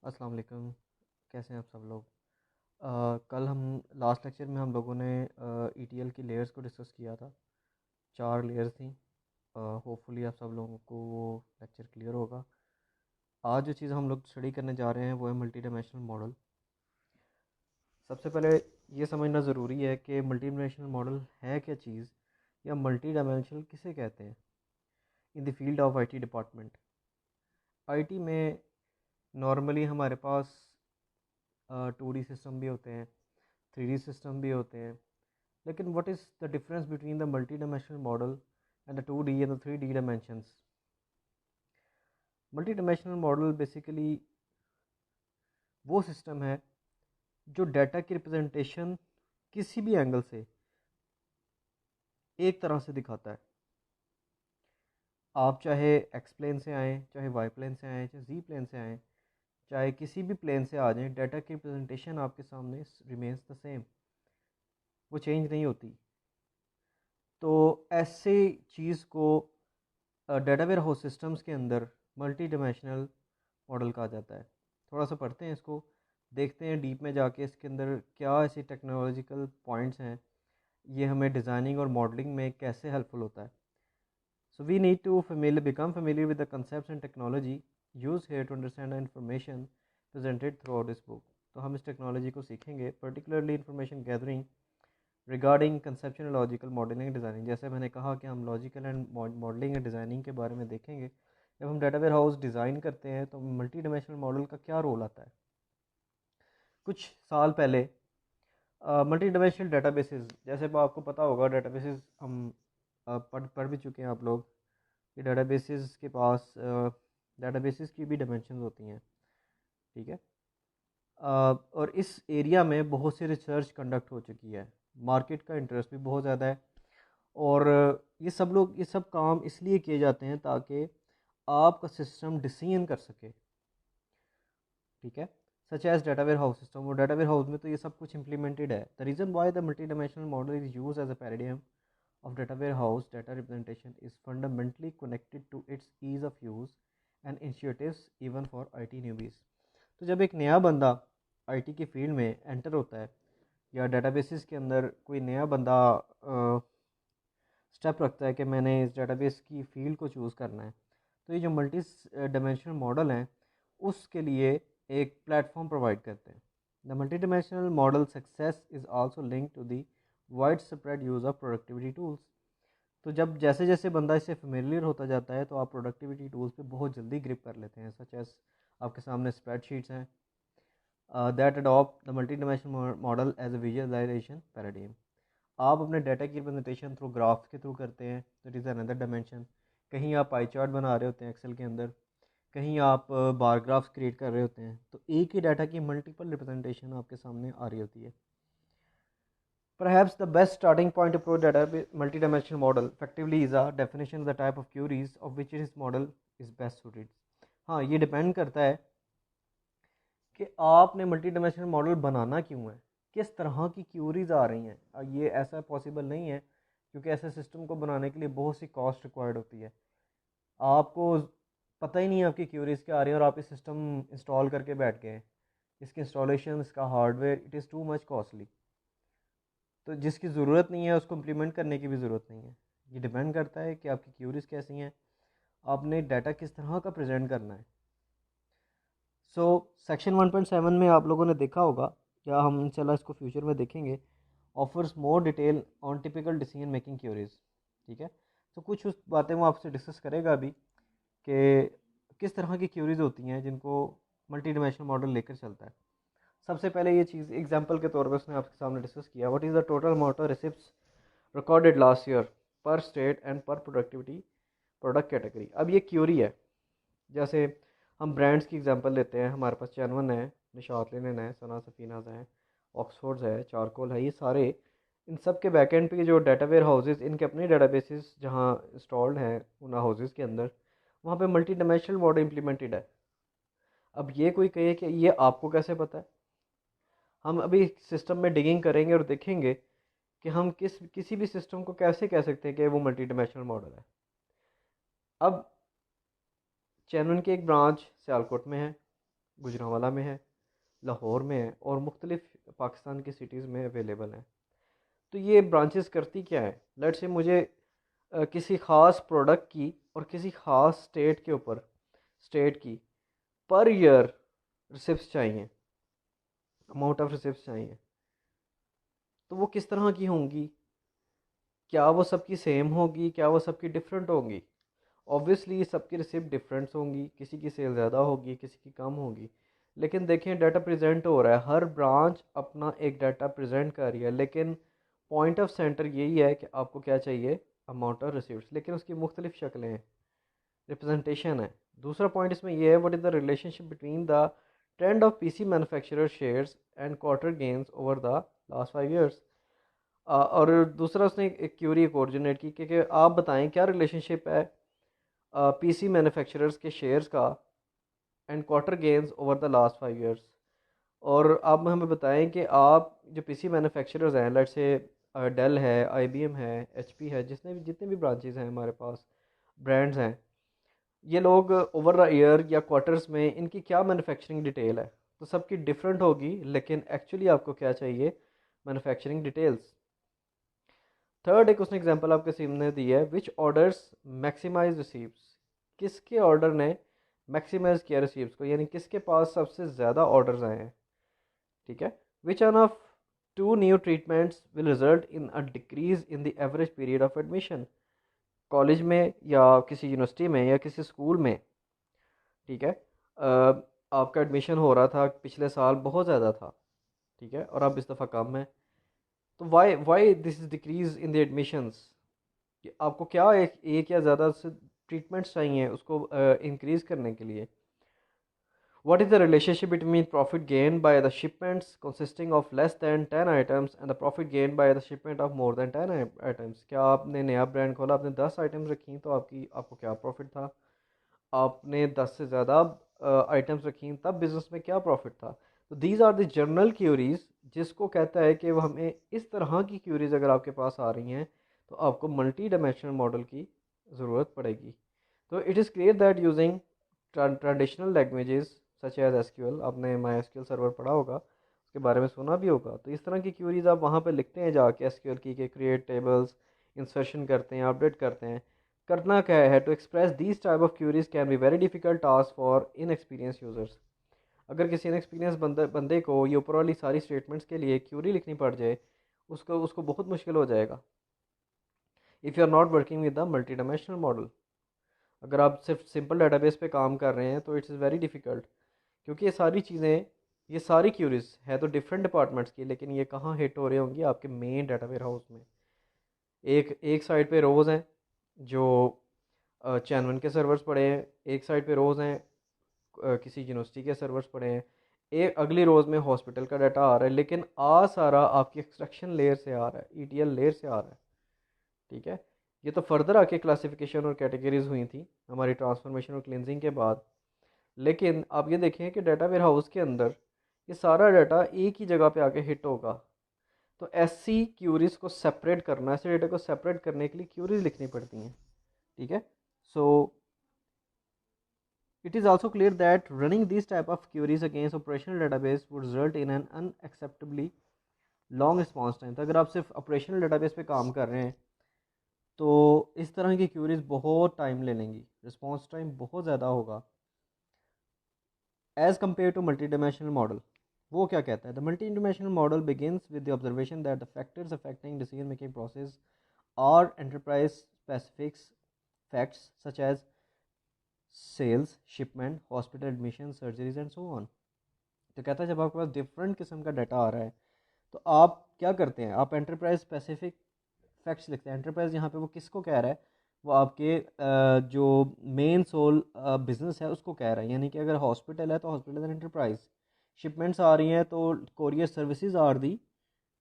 अस्सलाम वालेकुम। कैसे हैं आप सब लोग। कल हम लास्ट लेक्चर में हम लोगों ने ईटीएल की लेयर्स को डिस्कस किया था। 4 लेयर्स थी। होपफुली आप सब लोगों को वो लेक्चर क्लियर होगा। आज जो चीज़ हम लोग स्टडी करने जा रहे हैं वो है मल्टी डायमेंशनल मॉडल। सबसे पहले ये समझना ज़रूरी है कि मल्टी डायमेंशनल मॉडल है क्या चीज़, या मल्टी डायमेंशनल किसे कहते हैं in the field of IT department. IT में नॉर्मली हमारे पास 2D सिस्टम भी होते हैं, 3D सिस्टम भी होते हैं। लेकिन what is the difference between the multi-dimensional model and the 2D and the 3D dimensions? Multi-dimensional model basically वो सिस्टम है जो डाटा की रिप्रेजेंटेशन किसी भी एंगल से एक तरह से दिखाता है। आप चाहे एक्स प्लेन से आएँ, चाहे वाई प्लेन से आएँ, चाहे जी प्लेन से आएँ, चाहे किसी भी प्लेन से आ जाएँ, डाटा की रिप्रेजेंटेशन आपके सामने रिमेंस द सेम, वो चेंज नहीं होती। तो ऐसे चीज़ को डाटा वेयर हाउस सिस्टम्स के अंदर मल्टी डायमेंशनल मॉडल कहा जाता है। थोड़ा सा पढ़ते हैं इसको, देखते हैं डीप में जाके इसके अंदर क्या ऐसे टेक्नोलॉजिकल पॉइंट्स हैं, ये हमें डिज़ाइनिंग और मॉडलिंग में कैसे हेल्पफुल होता है। So we need to become familiar with the concepts and technology use here to understand the information presented throughout this book. तो हम इस टेक्नोलॉजी को सीखेंगे, particularly information gathering regarding conceptual logical modelling and designing. जैसे मैंने कहा कि हम logical and modelling and designing के बारे में देखेंगे। जब हम डाटा वेयर हाउस डिज़ाइन करते हैं तो मल्टी डायमेंशनल मॉडल का क्या रोल आता है। कुछ साल पहले मल्टी डायमेंशनल डेटाबेसेस, जैसे आपको पता होगा डेटाबेसेस हम पढ़ भी चुके हैं आप लोग, कि डेटाबेसेस के पास डेटाबेसेस की भी डायमेंशंस होती हैं। ठीक है। और इस एरिया में बहुत सी रिसर्च कंडक्ट हो चुकी है, मार्केट का इंटरेस्ट भी बहुत ज़्यादा है। और ये सब काम इसलिए किए जाते हैं ताकि आपका सिस्टम डिसीजन कर सके। ठीक है। Such as data warehouse system, और डाटा वेयर हाउस में तो ये सब कुछ इंप्लीमेंटेड है। The reason why the multi dimensional model is use as a paradigm of data warehouse data representation is fundamentally connected to its ease of use and intuitives even for IT newbies। तो जब एक नया बंदा IT की field में enter होता है, या डेटाबेसेस के अंदर कोई नया बंदा स्टेप रखता है कि मैंने इस डेटाबेस की फील्ड को चूज़ करना है, तो ये जो मल्टी डायमेंशनल मॉडल हैं उसके लिए एक प्लेटफॉर्म प्रोवाइड करते हैं। The multi dimensional model success is also link to the widespread use of productivity tools. तो जब जैसे जैसे बंदा इससे फेमिलियर होता जाता है तो आप प्रोडक्टिविटी टूल्स पे बहुत जल्दी ग्रिप कर लेते हैं। सच एज आपके सामने स्प्रेडशीट्स हैं that adopt the multi dimensional model as a visualisation paradigm. आप अपने डाटा की रिप्रेजेंटेशन थ्रू ग्राफ्स के थ्रू करते हैं, दैट इज़ अनदर डायमेंशन। कहीं आप पाई चार्ट बना रहे होते हैं एक्सेल के अंदर, कहीं आप बार ग्राफ्स क्रिएट कर रहे होते हैं, तो एक ही डाटा की मल्टीपल रिप्रेजेंटेशन आपके सामने आ रही होती है। Perhaps the best starting point to approach data multi-dimensional model effectively is a definition of the type of queries of which this model is best suited। हाँ, ये डिपेंड करता है कि आपने मल्टी डायमेंशनल मॉडल बनाना क्यों है, किस तरह की क्यूरीज आ रही हैं। ये ऐसा पॉसिबल नहीं है, क्योंकि ऐसे सिस्टम को बनाने के लिए बहुत सी कॉस्ट रिक्वायर्ड होती है। आपको पता ही नहीं है आपकी क्यूरीज क्या आ रही है, और आप इस सिस्टम इंस्टॉल करके बैठ गए, इसके इंस्टॉलेशन, इसका hardware, it is too much costly. तो जिसकी ज़रूरत नहीं है उसको इम्प्लीमेंट करने की भी ज़रूरत नहीं है। ये डिपेंड करता है कि आपकी क्यूरीज कैसी हैं, आपने डाटा किस तरह का प्रेजेंट करना है। सो सेक्शन 1.7 में आप लोगों ने देखा होगा, या हम इंशाल्लाह इसको फ्यूचर में देखेंगे, offers more detail on typical decision making queries. ठीक है। तो कुछ उस बातें वो आपसे डिस्कस करेगा अभी, कि किस तरह की क्यूरीज होती हैं जिनको मल्टी डायमेंशनल मॉडल लेकर चलता है। सबसे पहले ये चीज़ एग्जांपल के तौर पर उसने आपके सामने डिस्कस किया, what is the total amount of receipts recorded last year पर स्टेट एंड पर प्रोडक्टिविटी प्रोडक्ट कैटेगरी। अब ये क्यूरी है। जैसे हम ब्रांड्स की एग्जांपल लेते हैं, हमारे पास चैनवन है, निशात लिनन है, सना सफीनाज है, ऑक्सफोर्ड्स है, चारकोल है, ये सारे, इन सब के बैकएंड पे जो डाटा वेयर हाउसेस, इनके अपने डेटाबेसेस जहाँ इंस्टॉल्ड हैं उन हाउसेस के अंदर, वहाँ पे मल्टी डायमेंशनल मॉडल इंप्लीमेंटेड है। अब ये कोई कहे कि ये आपको कैसे पता है, हम अभी सिस्टम में डिगिंग करेंगे और देखेंगे कि हम किसी भी सिस्टम को कैसे कह सकते हैं कि वो मल्टी डायमेंशनल मॉडल है। अब चैनवन की एक ब्रांच सियालकोट में है, गुजरांवाला में है, लाहौर में है और मुख्तलिफ पाकिस्तान की सिटीज़ में अवेलेबल हैं। तो ये ब्रांचेस करती क्या है, लेट्स से मुझे किसी ख़ास प्रोडक्ट की और किसी ख़ास स्टेट की पर ईयर रिसिप्ट चाहिए, अमाउंट ऑफ रिसिप्ट चाहिए। तो वो किस तरह की होंगी, क्या वो सबकी सेम होगी, क्या वो सबकी डिफरेंट होंगी? ऑब्वियसली सबकी रिसिप्ट डिफरेंट होंगी, किसी की सेल ज़्यादा होगी, किसी की कम होगी। लेकिन देखें डाटा प्रेजेंट हो रहा है, हर ब्रांच अपना एक डाटा प्रेजेंट कर रही है, लेकिन पॉइंट ऑफ सेंटर यही है कि आपको क्या चाहिए, अमाउंट ऑफ रिसिप्ट, लेकिन उसकी मुख्तलिफ शक्लें हैं, रिप्रेजेंटेशन है। दूसरा पॉइंट इसमें यह है, what is the relationship between the trend of PC manufacturer shares and quarter gains over the last 5 years। और दूसरा उसने एक क्यूरी एक और जनरेट की कि आप बताएं क्या रिलेशनशिप है पीसी मैन्युफैक्चरर्स के शेयर्स का and quarter gains over the last 5 years। और आप हमें बताएं कि आप जो पीसी मैन्युफैक्चरर्स हैं, लेट्स से डेल है, आईबीएम है, एचपी है, जितने भी ब्रांचेस हैं हमारे पास, ब्रांड्स हैं, ये लोग ओवर द ईयर या क्वार्टर्स में इनकी क्या मैन्युफैक्चरिंग डिटेल है। तो सबकी डिफरेंट होगी, लेकिन एक्चुअली आपको क्या चाहिए, मैन्युफैक्चरिंग डिटेल्स। थर्ड एक उसने एग्जांपल आपके सामने दी है, विच ऑर्डर्स मैक्सिमाइज रिसीव्स, किसके ऑर्डर ने मैक्सिमाइज किया रिसीव्स को, यानी किसके पास सबसे ज़्यादा ऑर्डर्स आए हैं। ठीक है, which one of two new treatments will result in a decrease in the average period of admission. College में या किसी यूनिवर्सिटी में या किसी स्कूल में, ठीक है, आपका एडमिशन हो रहा था पिछले साल बहुत ज़्यादा था, ठीक है, और अब इस दफ़ा कम है। तो why this is decrease in the admissions, कि आपको क्या एक या ज़्यादा से ट्रीटमेंट्स चाहिए उसको इंक्रीज करने के लिए। What is the relationship between profit gained by the shipments consisting of less than 10 items and the profit gained by the shipment of more than 10 items? क्या आपने नया ब्रांड खोला, आपने 10 आइटम्स रखी तो आपको क्या प्रॉफिट था? आपने 10 से ज़्यादा आइटम्स रखी तब बिजनेस में क्या प्रॉफिट था? तो these are the general queries, जिसको कहता है कि वो हमें इस तरह की क्यूरीज अगर आपके पास आ रही हैं तो आपको मल्टी डायमेंशनल मॉडल की ज़रूरत पड़ेगी। तो it is clear that using traditional languages such as SQL, आपने माई एसक्यूएल सर्वर पढ़ा होगा, उसके बारे में सुना भी होगा, तो इस तरह की क्यूरीज आप वहाँ पे लिखते हैं जाके एसक्यूएल की, कि क्रिएट टेबल्स, इंसर्शन करते हैं, अपडेट करते हैं। करना क्या है, to express these type of queries can be very difficult task for inexperience users. अगर किसी इनएक्सपीरियंस बंदे को ये ऊपर वाली सारी स्टेटमेंट्स के लिए क्यूरी लिखनी पड़ जाए, उसको उसको बहुत मुश्किल हो जाएगा if you are not working with the multi dimensional model. अगर आप सिर्फ सिंपल डाटाबेस पे काम कर रहे हैं तो इट्स वेरी डिफ़िकल्ट, क्योंकि ये सारी चीज़ें, ये सारी क्यूरीज है तो डिफरेंट डिपार्टमेंट्स की, लेकिन ये कहाँ हिट हो रही होंगी, आपके मेन डाटा वेयर हाउस में। एक साइड पे रोज़ हैं जो चैनवन के सर्वर्स पड़े हैं, एक साइड पे रोज़ हैं किसी यूनिवर्सिटी के सर्वर्स पड़े हैं, एक अगली रोज़ में हॉस्पिटल का डाटा आ रहा है, लेकिन सारा आपकी एक्सट्रैक्शन लेयर से आ रहा है, ईटीएल लेयर से आ रहा है। ठीक है, ये तो फर्दर आके क्लासिफिकेशन और कैटेगरीज हुई थी हमारी ट्रांसफॉर्मेशन और क्लिनजिंग के बाद। लेकिन आप ये देखें कि डाटा वेयर हाउस के अंदर ये सारा डाटा एक ही जगह पे आके हिट होगा। तो ऐसी क्यूरीज को सेपरेट करना, ऐसे डाटा को सेपरेट करने के लिए क्यूरीज लिखनी पड़ती हैं। ठीक है, सो it is also clear that running these type of queries against operational database would result in an unacceptably long response time। तो अगर आप सिर्फ ऑपरेशनल डेटाबेस पे काम कर रहे हैं तो इस तरह की क्यूरीज बहुत टाइम ले लेंगी, रिस्पॉन्स टाइम बहुत ज़्यादा होगा as compare to multi dimensional model. वो क्या कहता है, the multi dimensional model begins with the observation that the factors affecting decision making process are enterprise specifics facts such as sales, shipment, hospital admission, surgeries and so on. तो कहता है जब आपके पास different किस्म का डाटा आ रहा है तो आप क्या करते हैं, आप एंटरप्राइज स्पेसिफिक फैक्ट्स लिखते हैं। एंटरप्राइज यहाँ पे वो किसको कह रहा है, वो आपके जो मेन सोल बिजनेस है उसको कह रहा है, यानी कि अगर हॉस्पिटल है तो हॉस्पिटल एंड एंटरप्राइज। शिपमेंट्स आ रही हैं तो कोरियर सर्विसेज आर दी,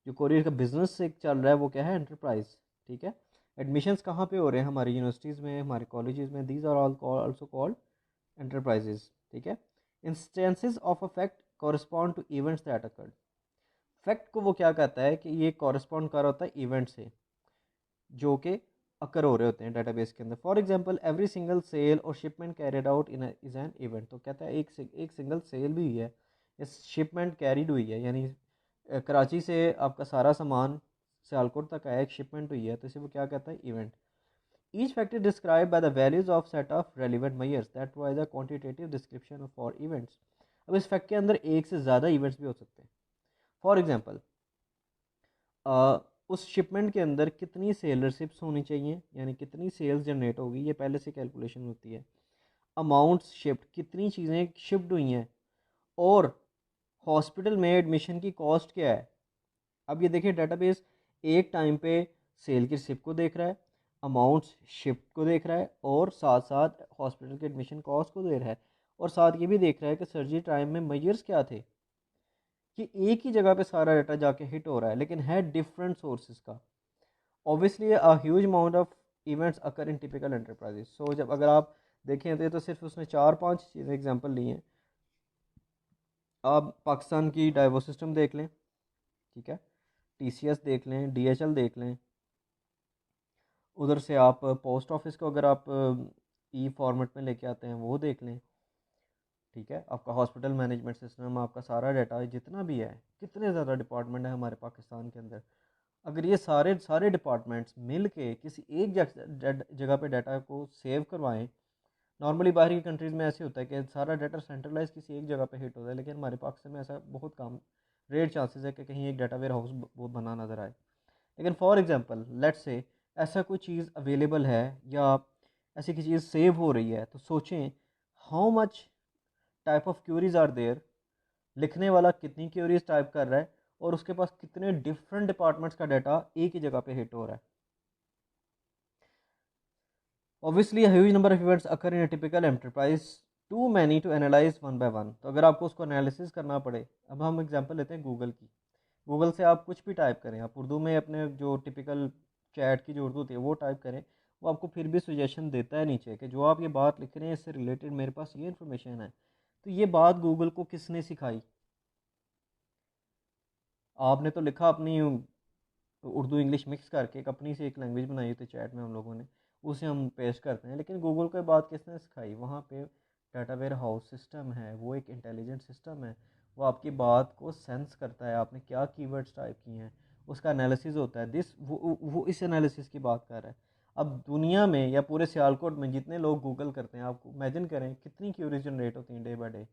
जो कोरियर का बिजनेस एक चल रहा है वो क्या है, एंटरप्राइज। ठीक है, एडमिशन्स कहाँ पे हो रहे हैं, हमारी यूनिवर्सिटीज़ में, हमारे कॉलेजेस में, these are all also called enterprises. ठीक है, instances of a fact correspond to events that occurred. Fact को वो क्या कहता है कि ये कॉरस्पॉन्ड कर होता है इवेंट से जो कि अकर हो रहे होते हैं डेटाबेस के अंदर। For example every single sale और shipment carried out in is an event. तो कहता है एक सिंगल सेल भी हुई है, इस शिपमेंट कैरिड हुई है, यानी कराची से आपका सारा सामान सियालकोट तक आया, एक शिपमेंट हुई है, तो इसे वो क्या कहता है, event. Each factor describe by the values of set of relevant measures that provide the quantitative description for events. अब इस फैक्ट के अंदर एक से ज़्यादा इवेंट्स भी हो सकते हैं। फॉर एग्जाम्पल उस शिपमेंट के अंदर कितनी सेलरशिप्स होनी चाहिए, यानी कितनी सेल्स जनरेट होगी, ये पहले से कैलकुलेशन होती है। अमाउंट्स शिफ्ट, कितनी चीज़ें शिफ्ट हुई हैं, और हॉस्पिटल में एडमिशन की कॉस्ट क्या है। अब ये देखिए डेटाबेस एक टाइम पे सेल की रिसिप्ट को देख रहा है, अमाउंट्स शिफ्ट को देख रहा है, और साथ साथ हॉस्पिटल के एडमिशन कॉस्ट को दे रहा है, और साथ ये भी देख रहा है कि सर्जरी टाइम में मेजर्स क्या थे, कि एक ही जगह पे सारा डाटा जाके हिट हो रहा है लेकिन है डिफरेंट सोर्सेज का। Obviously a huge amount of events occur in typical enterprises. So जब अगर आप देखें तो सिर्फ उसने 4-5 चीज़ें एग्जांपल ली हैं। आप पाकिस्तान की डाइवो सिस्टम देख लें, ठीक है, टीसीएस देख लें, डीएचएल देख लें, उधर से आप पोस्ट ऑफिस को अगर आप ई फॉर्मेट में लेके आते हैं वो देख लें, ठीक है, आपका हॉस्पिटल मैनेजमेंट सिस्टम, आपका सारा डाटा जितना भी है, कितने ज़्यादा डिपार्टमेंट है हमारे पाकिस्तान के अंदर। अगर ये सारे सारे डिपार्टमेंट्स मिल के किसी एक जगह पे डाटा को सेव करवाएं। नॉर्मली बाहर की कंट्रीज़ में ऐसे होता है कि सारा डाटा सेंट्रलाइज किसी एक जगह पे हिट होता है, लेकिन हमारे पाकिस्तान में ऐसा बहुत कम, रेयर चांसेस है कि कहीं एक डाटा वेयर हाउस वो बना नज़र आए। लेकिन फॉर एग्जांपल लेट्स से ऐसा कोई चीज़ अवेलेबल है या ऐसी कोई चीज़ सेव हो रही है, तो सोचें how much type of queries are there, लिखने वाला कितनी क्यूरीज टाइप कर रहा है, और उसके पास कितने डिफरेंट डिपार्टमेंट्स का डाटा एक ही जगह पे हिट हो रहा है। Obviously huge number of events occur in a typical enterprise, too many to analyse one by one. तो अगर आपको उसको एनालिसिस करना पड़े, अब हम एग्जांपल लेते हैं गूगल की। गूगल से आप कुछ भी टाइप करें, आप उर्दू में अपने जो टिपिकल चैट की जो उर्दू होती है वो टाइप करें, वो आपको फिर भी सजेशन देता है नीचे कि जो आप ये बात लिख रहे हैं इससे रिलेटेड मेरे पास ये इन्फॉर्मेशन है। तो ये बात गूगल को किसने सिखाई? आपने तो लिखा अपनी उर्दू इंग्लिश मिक्स करके एक अपनी से एक लैंग्वेज बनाई होती है चैट में हम लोगों ने, उसे हम पेस्ट करते हैं, लेकिन गूगल को ये बात किसने सिखाई? वहाँ पे डाटा वेयर हाउस सिस्टम है, वो एक इंटेलिजेंट सिस्टम है, वो आपकी बात को सेंस करता है, आपने क्या कीवर्ड्स टाइप किए हैं, उसका एनालिसिस होता है। वो इस एनालिसिस की बात कर रहा है। अब दुनिया में या पूरे सियालकोट में जितने लोग गूगल करते हैं, आप इमेजिन करें कितनी क्यूरीज जनरेट होती हैं day by day.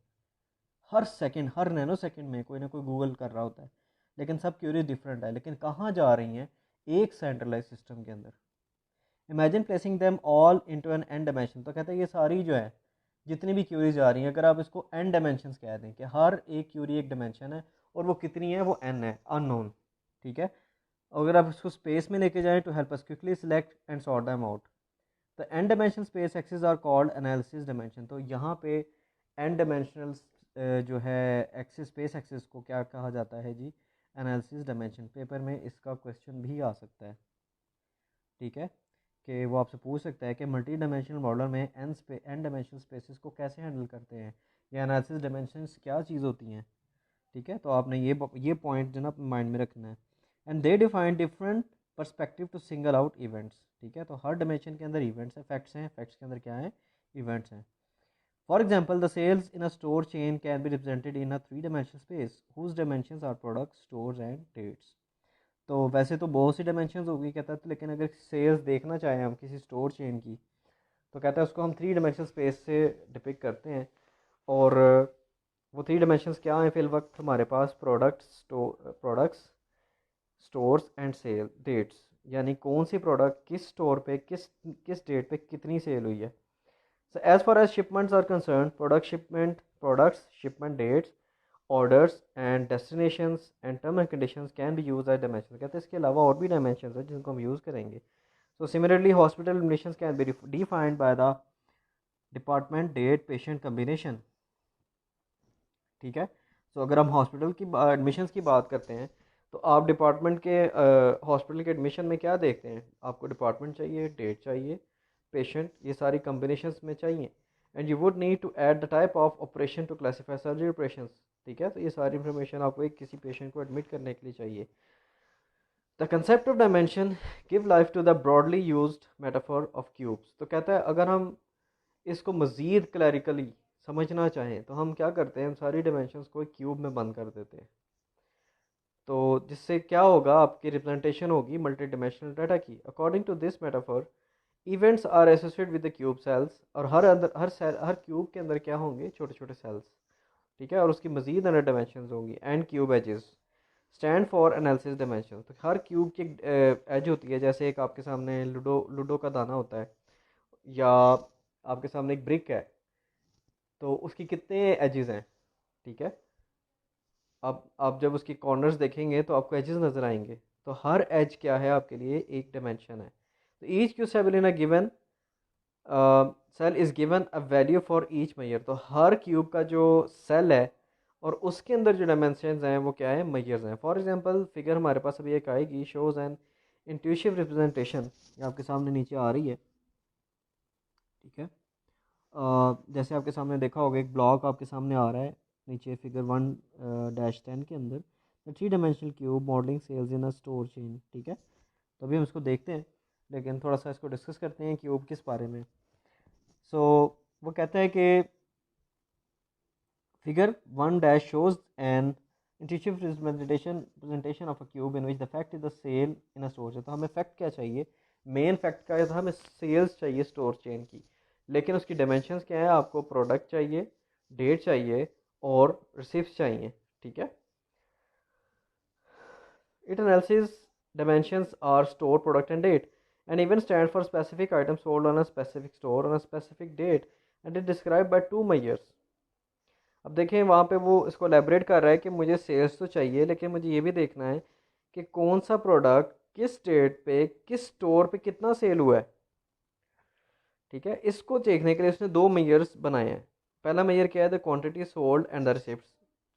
Her second, her nano second में कोई ना कोई गूगल कर रहा होता है, लेकिन सब क्यूरीज डिफरेंट है, लेकिन कहाँ जा रही हैं? एक सेंट्रलाइज सिस्टम के अंदर। Imagine placing them all into an n dimension. तो कहते हैं ये सारी जो है जितनी भी क्यूरीज आ रही हैं, अगर आप इसको एन डायमेंशन कह दें कि हर एक क्यूरी एक डायमेंशन है, और वो कितनी है, वो एन है, अननोन, ठीक है। अगर आप इसको स्पेस में लेके जाएं to help us quickly select and sort them out, तो n dimension space axis are called analysis dimension. तो यहाँ पे एन डायमेंशनल जो है एक्सिस, स्पेस एक्सिस को क्या कहा जाता है जी? Analysis dimension. पेपर में इसका क्वेश्चन भी आ सकता है, ठीक है, कि वो आपसे पूछ सकता है कि मल्टी डायमेंशनल मॉडल में एन डायमेंशनल स्पेसिस को कैसे हैंडल करते हैं, या एनालिसिस डायमेंशंस क्या चीज़ होती हैं, ठीक है। तो आपने ये पॉइंट जो ना माइंड में रखना है। And they define different perspective to single out events, ठीक है। तो हर डायमेंशन के अंदर इवेंट्स हैं, फैक्ट्स हैं, फैक्ट्स के अंदर क्या है? इवेंट्स हैं। For example the sales in a store chain can be represented in a 3 dimensional space whose dimensions are products, stores and dates. तो वैसे तो बहुत सी डायमेंशंस होगी कहता है, तो लेकिन अगर सेल्स देखना चाहें हम किसी स्टोर चेन की, तो कहता है उसको हम 3 डायमेंशनल स्पेस से डिपिक्ट करते हैं। और वो 3 डायमेंशंस क्या हैं? फिल वक्त हमारे पास products, stores and sale dates, यानी कौन सी प्रोडक्ट किस स्टोर पे किस किस डेट पे कितनी सेल हुई है। So as far as shipments are concerned, products, shipment dates, orders and destinations and term and conditions can be used as dimensions। कहते हैं इसके अलावा और भी dimensions हैं जिनको हम यूज़ करेंगे। So similarly, hospital admissions can be defined by the department date patient combination, ठीक है। So अगर हम हॉस्पिटल की एडमिशन्स की बात करते हैं, तो आप डिपार्टमेंट के हॉस्पिटल के एडमिशन में क्या देखते हैं? आपको डिपार्टमेंट चाहिए, डेट चाहिए, पेशेंट, ये सारी कम्बिनेशंस में चाहिए। And you would need to add the type of operation to classify surgery operations, ठीक है। तो ये सारी इन्फॉर्मेशन आपको एक किसी पेशेंट को एडमिट करने के लिए चाहिए। The concept of dimension give life to the broadly used metaphor of cubes. तो कहता है अगर हम इसको मज़ीद क्लैरिकली समझना चाहें तो हम क्या करते हैं, हम सारी डायमेंशंस को एक क्यूब में बंद कर देते हैं। तो जिससे क्या होगा, आपकी रिप्रेजेंटेशन होगी मल्टी डायमेंशनल डाटा की। According to this metaphor events are associated with the cube cells, और हर क्यूब के अंदर क्या होंगे, छोटे छोटे सेल्स, ठीक है, और उसकी मजीद अंदर डायमेंशन होंगी। And cube edges stand for analysis dimension. तो हर क्यूब की एज होती है, जैसे एक आपके सामने लूडो का दाना होता है, या आपके सामने एक ब्रिक है, तो उसकी कितने एजेस हैं, ठीक है। अब आप जब उसकी कॉर्नर्स देखेंगे तो आपको एजेस नज़र आएंगे। तो हर एज क्या है आपके लिए, एक डायमेंशन है। तो each cube cell in a given cell is given a value for each measure. तो हर क्यूब का जो सेल है और उसके अंदर जो डायमेंशन हैं वो क्या है, मेजर्स हैं। फॉर एग्जांपल फिगर हमारे पास अभी एक आएगी, शोज एन इंट्यूटिव रिप्रेजेंटेशन, ये आपके सामने नीचे आ रही है, ठीक है। जैसे आपके सामने देखा होगा, एक ब्लॉक आपके सामने आ रहा है नीचे फिगर 1-10 के अंदर, the 3 dimensional cube modelling sales in a store chain, ठीक है। तो अभी हम इसको देखते हैं, लेकिन थोड़ा सा इसको डिस्कस करते हैं क्यूब किस बारे में। सो वो कहता है कि figure 1- shows an intuitive representation of a cube in which the fact is the sale in a store। तो हमें फैक्ट क्या चाहिए, मेन फैक्ट का है, तो हमें सेल्स चाहिए स्टोर चेन की, लेकिन उसकी डायमेंशंस क्या है, आपको प्रोडक्ट चाहिए, डेट चाहिए और रिसिप्ट चाहिए, ठीक है। It analyzes dimensions are store, product and date, and even stand for specific items sold on a specific store on a specific date, and it described by 2 measures। अब देखें वहाँ पे वो इसको एलेबरेट कर रहा है कि मुझे सेल्स तो चाहिए, लेकिन मुझे ये भी देखना है कि कौन सा प्रोडक्ट किस डेट पे किस स्टोर पे कितना सेल हुआ है, ठीक है। इसको देखने के लिए उसने 2 मेजर्स बनाए हैं। पहला मेजर क्या है, the quantity sold and the receipt.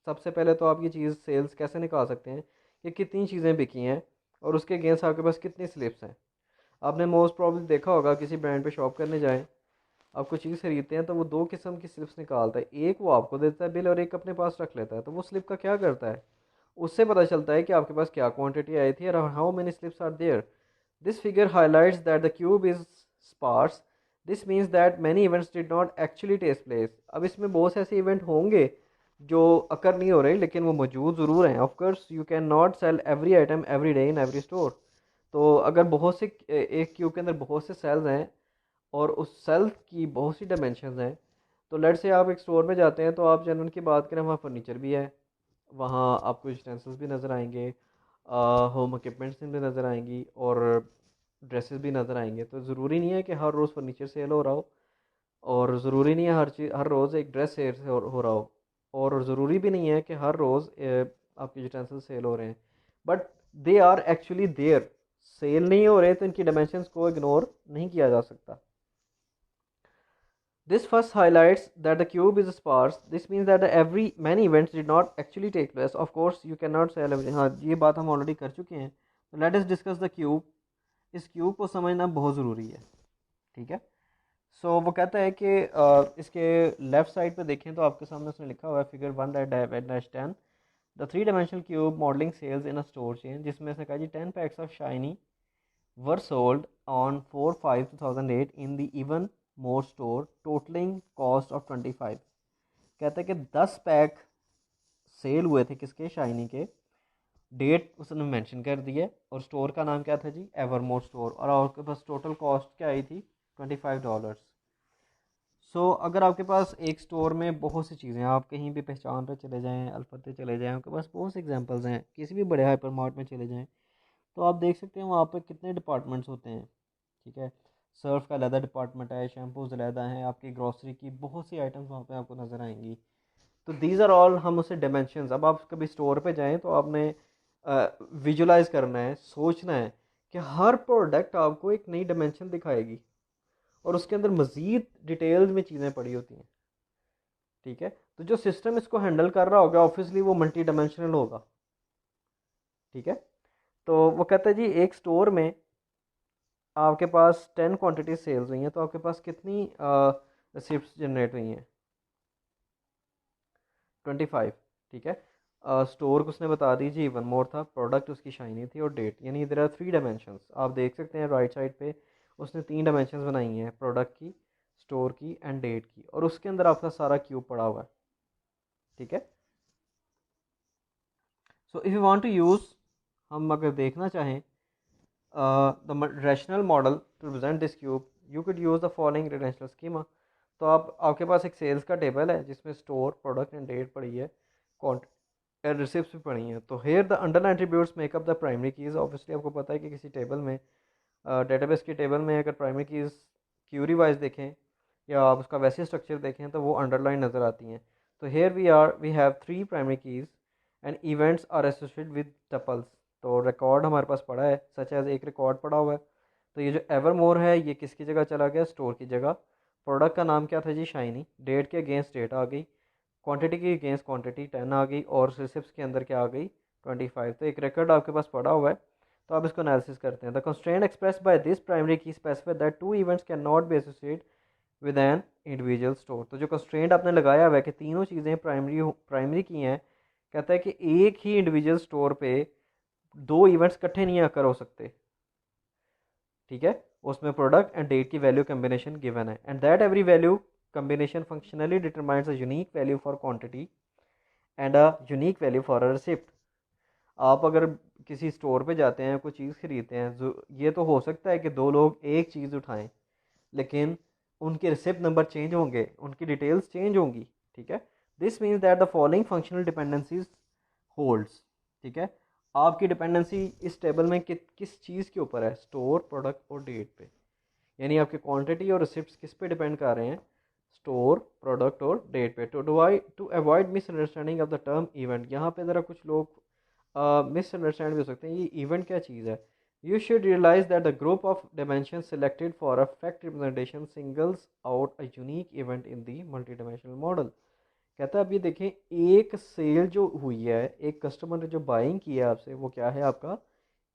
सबसे पहले तो आप ये चीज़ सेल्स कैसे निकाल सकते हैं कि कितनी चीज़ें बिकी हैं और उसके अगेंस्ट आपके पास कितनी स्लिप्स हैं। आपने मोस्ट प्रॉब्लम देखा होगा, किसी ब्रांड पे शॉप करने जाएं, आप कुछ चीज़ खरीदते हैं तो वो 2 किस्म की स्लिप्स निकालता है, एक वो आपको देता है बिल और एक अपने पास रख लेता है। तो वो स्लिप का क्या करता है, उससे पता चलता है कि आपके पास क्या क्वांटिटी आई थी और how many slips are there. This figure highlights that the cube is sparse. This means that many events did not actually take place. अब इसमें बहुत से ऐसे इवेंट होंगे जो अकर नहीं हो रहे, लेकिन वो मौजूद ज़रूर हैं। Of course you can not sell every item every day in every store. तो अगर बहुत से एक क्यूब के अंदर बहुत से सेल्स हैं और उस सेल की बहुत सी डायमेंशंस हैं, तो लेट से आप एक स्टोर में जाते हैं, तो आप जनरल की बात करें, वहाँ फर्नीचर भी है, वहाँ आपको यूटेंसिल्स भी नज़र आएंगे, होम इक्विपमेंट्स भी नज़र आएंगी और ड्रेसेस भी नज़र आएंगे। तो ज़रूरी नहीं है कि हर रोज़ फर्नीचर सेल हो रहा हो, और ज़रूरी नहीं है हर चीज़ हर रोज़ एक ड्रेस सेल हो रहा हो, और ज़रूरी भी नहीं है कि हर रोज़ आपके यूटेंसिल्स सेल हो रहे हैं। But they are actually there, sell नहीं हो रहे तो इनकी डायमेंशंस को इग्नोर नहीं किया जा सकता। This first highlights that the cube is sparse. This means that many events did not actually take place. Of course, you cannot say everything. हाँ, ये बात हम ऑलरेडी कर चुके हैं। तो let us discuss the cube. इस क्यूब को समझना बहुत ज़रूरी है, ठीक है। सो वो कहता है कि इसके लेफ्ट साइड पे देखें तो आपके सामने उसने लिखा हुआ है figure 1-10 the 3 dimensional cube modelling sales in a store chain, जिसमें उसने कहा जी 10 packs of shiny were sold on 4/5/2008 in the even more store totaling cost of 25। कहते हैं कि 10 पैक सेल हुए थे किसके, शाइनी के। डेट उसने मेंशन कर दी है और स्टोर का नाम क्या था जी, एवरमोर स्टोर, और आपके पास टोटल कॉस्ट क्या आई थी, $25। सो अगर आपके पास एक स्टोर में बहुत सी चीज़ें हैं, आप कहीं भी पहचान पर चले जाएँ, अल्फते चले जाएँ, आपके पास बहुत से एग्जांपल्स हैं, किसी भी बड़े हाइपर मार्ट में चले जाएँ, तो आप देख सकते हैं वहाँ पर कितने डिपार्टमेंट्स होते हैं, ठीक है। सर्फ का अलहदा डिपार्टमेंट है, शैम्पूज अलहदा हैं, आपकी ग्रॉसरी की बहुत सी आइटम्स वहाँ पे आपको नज़र आएंगी। तो दीज आर ऑल, हम उसे डायमेंशंस। अब आप कभी स्टोर पे जाएं तो आपने विजुलाइज करना है, सोचना है कि हर प्रोडक्ट आपको एक नई डायमेंशन दिखाएगी और उसके अंदर मज़ीद डिटेल्स में चीज़ें पड़ी होती हैं, ठीक है। तो जो सिस्टम इसको हैंडल कर रहा होगा ऑब्वियसली वो मल्टी डायमेंशनल होगा, ठीक है। तो वो कहता है जी एक स्टोर में आपके पास 10 क्वांटिटी सेल्स हुई हैं, तो आपके पास कितनी रिसिप्ट जनरेट हुई हैं, 25, ठीक है। स्टोर को उसने बता दी जी वन मोर था, प्रोडक्ट उसकी शाइनी थी और डेट, यानी देयर आर 3 डायमेंशंस। आप देख सकते हैं राइट साइड पे उसने 3 डायमेंशंस बनाई हैं, प्रोडक्ट की, स्टोर की एंड डेट की, और उसके अंदर आपका सारा क्यूब पड़ा हुआ है। ठीक है, so if you want to use, हम अगर देखना चाहें the rational model to represent this cube, you could use the following relational schema. तो आपके पास एक सेल्स का टेबल है जिसमें स्टोर, प्रोडक्ट एंड डेट पड़ी है, एंड रिसिप्ट्स भी पड़ी हैं। तो here the underline attributes make up the primary keys. Obviously आपको पता है कि किसी टेबल में, डेटाबेस के टेबल में अगर प्राइमरी कीज़ क्यूरी वाइज देखें या आप उसका वैसे स्ट्रक्चर देखें तो वो अंडरलाइन नज़र आती हैं। तो here we have 3 primary keys and events are associated with tuples. तो रिकॉर्ड हमारे पास पड़ा है, सच एज एक रिकॉर्ड पड़ा हुआ है। तो ये जो एवर मोर है ये किसकी जगह चला गया, स्टोर की जगह। प्रोडक्ट का नाम क्या था जी, शाइनी। डेट के अगेंस्ट डेट आ गई, क्वांटिटी के अगेंस्ट क्वांटिटी 10 आ गई, और रिसिप्ट्स के अंदर क्या आ गई, 25। तो एक रिकॉर्ड आपके पास पड़ा हुआ है। तो आप इसको एनालिसिस करते हैं। The constraint expressed by this primary key specify that 2 events can not be associated with an individual store. तो जो कंस्ट्रेंट आपने लगाया हुआ है कि तीनों चीज़ें प्राइमरी की हैं, कहता है कि एक ही इंडिविजुअल स्टोर पे 2 इवेंट्स इकट्ठे नहीं आकर हो सकते। ठीक है, उसमें प्रोडक्ट एंड डेट की वैल्यू कम्बिनेशन गिवन है, and that every value combination functionally determines a unique value for quantity and a unique value for a receipt. आप अगर किसी स्टोर पे जाते हैं, कोई चीज़ खरीदते हैं, जो ये तो हो सकता है कि 2 लोग एक चीज़ उठाएं, लेकिन उनके रिसिप्ट नंबर चेंज होंगे, उनकी डिटेल्स चेंज होंगी। ठीक है, this means that the following functional dependencies holds. ठीक है, आपकी डिपेंडेंसी इस टेबल में किस चीज़ के ऊपर है, स्टोर, प्रोडक्ट और डेट पे। यानी आपके क्वांटिटी और रिसिप्ट्स किस पे डिपेंड कर रहे हैं, स्टोर, प्रोडक्ट और डेट पे। To avoid misunderstanding of the term event, यहाँ पे ज़रा कुछ लोग मिसअंडरस्टैंड भी हो सकते हैं, ये इवेंट क्या चीज़ है। You should realise that the group of dimension selected for a fact representation singles out a unique event in the multi dimensional model. कहता है अब ये देखें, एक सेल जो हुई है, एक कस्टमर ने जो बाइंग की है आपसे, वो क्या है, आपका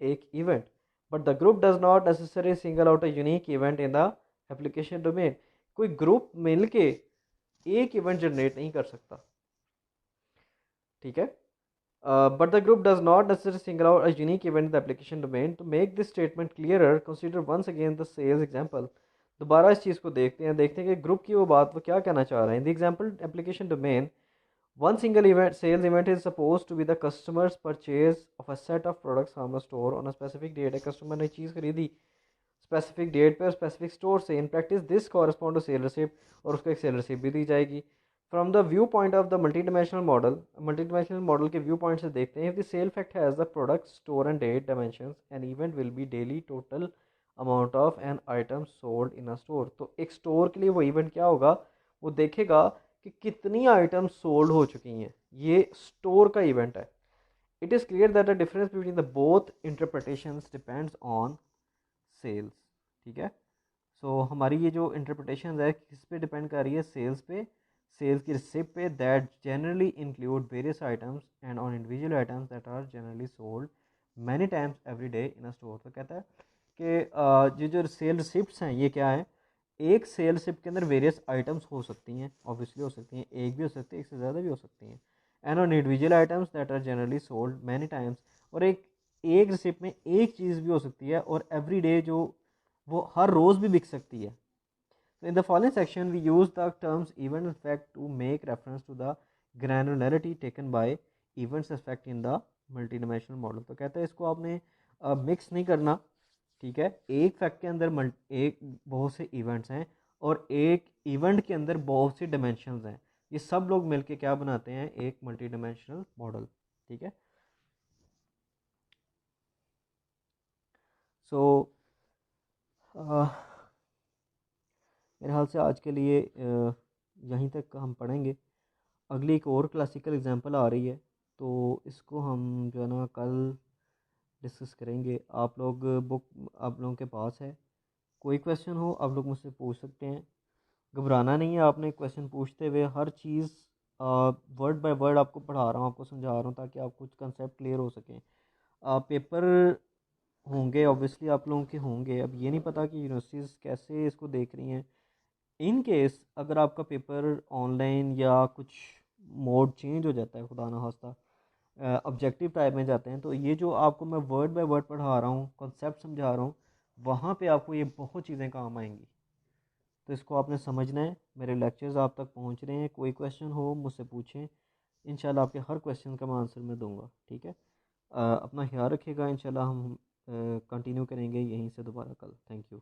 एक event. But the group does not necessary single out a unique event in the application domain. कोई ग्रुप मिल के एक इवेंट जनरेट नहीं कर सकता। ठीक है, but the group does not necessarily single out a unique event in the application domain. To make this statement clearer, consider once again the sales example. दोबारा इस चीज़ को देखते हैं कि ग्रुप की वो बात वो क्या कहना चाह रहे हैं। The example application domain, one single event sales event is suppose to be the customers purchase of a set of products from a store on a specific date. है कस्टमर ने चीज़ खरीदी स्पेसिफिक डेट पे और specific store से। In practice this correspond to sale receipt, और उसको एक सेल रिसिप्ट भी दी जाएगी। From the view point of the multi dimensional model के व्यू पॉइंट से देखते हैं, if the sale fact has the product, store and date dimensions, an event will be daily total amount of an item sold in a store. तो एक store के लिए वो event क्या होगा, वो देखेगा कि कितनी आइटम सोल्ड हो चुकी हैं, ये स्टोर का इवेंट है। It is clear that the difference between the both interpretations depends on sales. ठीक है, सो हमारी ये जो इंटरप्रिटेशन है किस पे डिपेंड कर रही है, सेल्स पे, सेल्स की रिसिप्ट पे, that generally include various items and on individual items that are generally sold many times every day in a store. तो कहता है कि ये जो सेल रिसिप्ट्स हैं ये क्या है, एक सेल रिसिप्ट के अंदर वेरियस आइटम्स हो सकती हैं, ऑब्वियसली हो सकती हैं, एक भी हो सकती है, एक से ज़्यादा भी हो सकती हैं, and on individual items that are generally sold many times. और एक रिसिप्ट में एक चीज़ भी हो सकती है और एवरी डे जो वो हर रोज़ भी बिक सकती है। तो in the following section we use the terms event effect to make reference to the granularity taken by events effect in the multi dimensional model. तो कहता है इसको आपने मिक्स नहीं करना। ठीक है, एक फैक्ट के अंदर एक बहुत से इवेंट्स हैं और एक इवेंट के अंदर बहुत सी डायमेंशंस हैं, ये सब लोग मिलके क्या बनाते हैं, एक मल्टी डायमेंशनल मॉडल। ठीक है, सो मेरे ख्याल से आज के लिए यहीं तक हम पढ़ेंगे। अगली एक और क्लासिकल एग्जांपल आ रही है, तो इसको हम जो है ना कल डिस्कस करेंगे। आप लोग बुक आप लोगों के पास है, कोई क्वेश्चन हो आप लोग मुझसे पूछ सकते हैं। घबराना नहीं है, आपने क्वेश्चन पूछते हुए हर चीज़ वर्ड बाय वर्ड आपको पढ़ा रहा हूँ, आपको समझा रहा हूँ, ताकि आपको कुछ कंसेप्ट क्लियर हो सकें। पेपर होंगे ऑब्वियसली आप लोगों के होंगे, अब ये नहीं पता कि यूनिवर्सिटीज़ कैसे इसको देख रही हैं। इन केस अगर आपका पेपर ऑनलाइन या कुछ मोड चेंज हो जाता है खुदा ना खास्ता, ऑब्जेक्टिव टाइप में जाते हैं, तो ये जो आपको मैं वर्ड बाय वर्ड पढ़ा रहा हूँ, कॉन्सेप्ट समझा रहा हूँ, वहाँ पे आपको ये बहुत चीज़ें काम आएंगी। तो इसको आपने समझना है। मेरे लेक्चर्स आप तक पहुँच रहे हैं, कोई क्वेश्चन हो मुझसे पूछें, इंशाल्लाह आपके हर क्वेश्चन का मैं आंसर मैं दूंगा। ठीक है, अपना ख्याल रखिएगा। इंशाल्लाह हम कंटिन्यू करेंगे यहीं से दोबारा कल। Thank you.